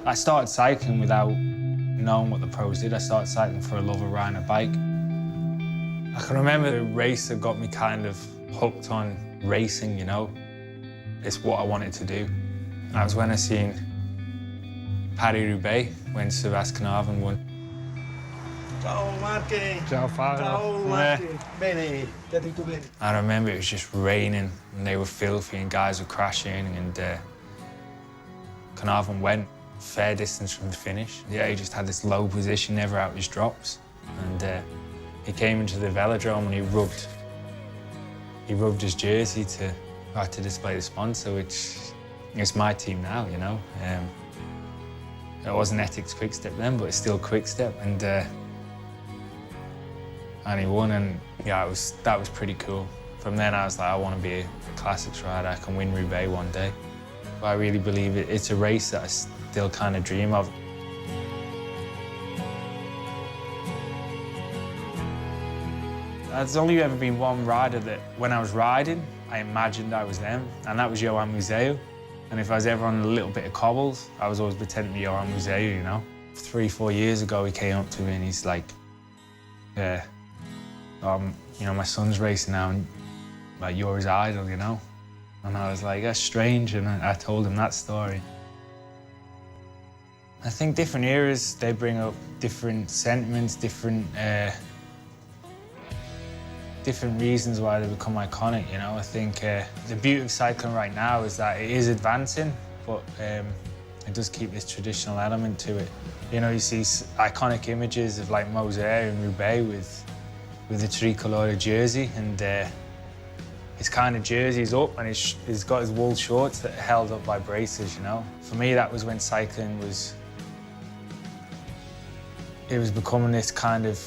I started cycling without knowing what the pros did. I started cycling for a love of riding a bike. I can remember the race that got me kind of hooked on racing, you know. It's what I wanted to do. That was when I seen Paris-Roubaix when Sebastian won. Ciao Mark. Ciao Fabio. Ciao Mark. Bene, tutto bene. I remember it was just raining and they were filthy and guys were crashing and Carnarvon went fair distance from the finish. Yeah, he just had this low position, never out his drops. And he came into the velodrome and he rubbed his jersey to display the sponsor, which is my team now, you know. It wasn't Ethics Quickstep then, but it's still Quickstep. And he won, and yeah, that was pretty cool. From then I was like, I want to be a classics rider. I can win Roubaix one day. But I really believe it's a race that I still kind of dream of. There's only ever been one rider that, when I was riding, I imagined I was them, and that was Johan Museeuw. And if I was ever on a little bit of cobbles, I was always pretending to be Johan Museeuw, you know? 3-4 years ago, he came up to me and he's like, yeah, you know, my son's racing now, and like, you're his idol, you know? And I was like, that's strange, and I told him that story. I think different eras, they bring up different sentiments, different reasons why they become iconic, you know? I think the beauty of cycling right now is that it is advancing, but it does keep this traditional element to it. You know, you see iconic images of like Moser and Roubaix with the tricolour jersey, and his kind of jersey's up and he's got his wool shorts that are held up by braces, you know? For me, that was when cycling was becoming this kind of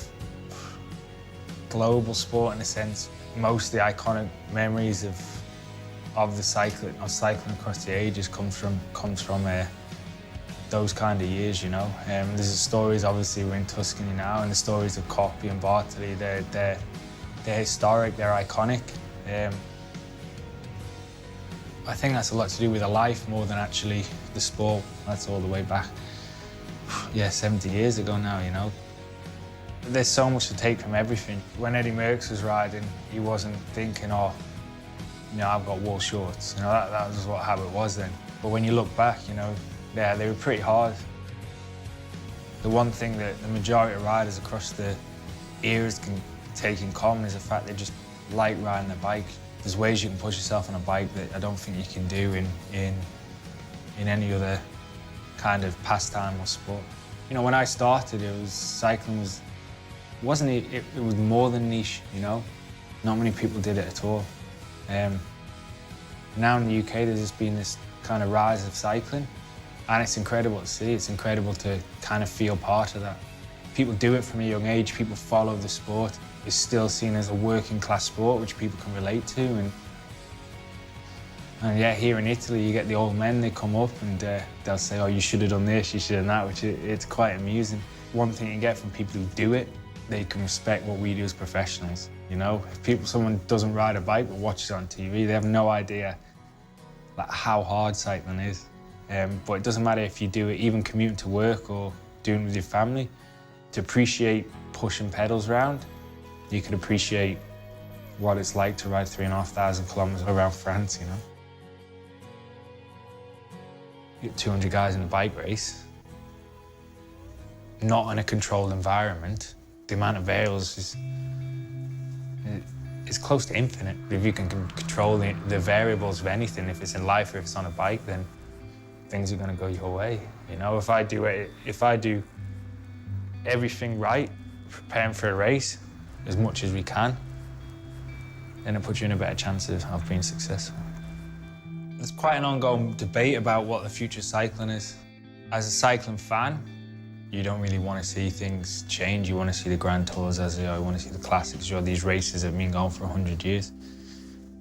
global sport in a sense. Most of the iconic memories of cycling across the ages comes from those kind of years, you know. There's the stories, obviously we're in Tuscany now, and the stories of Coppi and Bartoli, they're historic, they're iconic. I think that's a lot to do with the life more than actually the sport. That's all the way back, yeah, 70 years ago now, you know. There's so much to take from everything. When Eddie Merckx was riding, he wasn't thinking, oh, you know, I've got wool shorts. You know, that was how it was then. But when you look back, you know, yeah, they were pretty hard. The one thing that the majority of riders across the eras can take in common is the fact they just like riding a bike. There's ways you can push yourself on a bike that I don't think you can do in any other kind of pastime or sport. You know, when I started, cycling was more than niche, you know? Not many people did it at all. Now in the UK, there's just been this kind of rise of cycling, and it's incredible to see. It's incredible to kind of feel part of that. People do it from a young age, people follow the sport. It's still seen as a working class sport, which people can relate to. And yeah, here in Italy, you get the old men, they come up and they'll say, oh, you should have done this, you should have done that, which it's quite amusing. One thing you get from people who do it, they can respect what we do as professionals, you know? If someone doesn't ride a bike but watches it on TV, they have no idea like, how hard cycling is. But it doesn't matter if you do it, even commuting to work or doing it with your family, to appreciate pushing pedals around, you can appreciate what it's like to ride 3,500 kilometers around France, you know? You get 200 guys in a bike race, not in a controlled environment. The amount of variables is close to infinite. If you can control the variables of anything, if it's in life or if it's on a bike, then things are going to go your way. You know, if I do everything right, preparing for a race as much as we can, then it puts you in a better chance of being successful. There's quite an ongoing debate about what the future of cycling is. As a cycling fan, you don't really want to see things change. You want to see the Grand Tours as they are. You want to see the classics. You know, these races have been going for 100 years.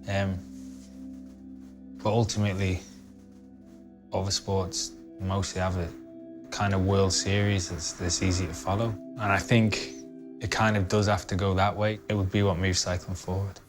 But ultimately, other sports mostly have a kind of World Series that's easy to follow. And I think it kind of does have to go that way. It would be what moves cycling forward.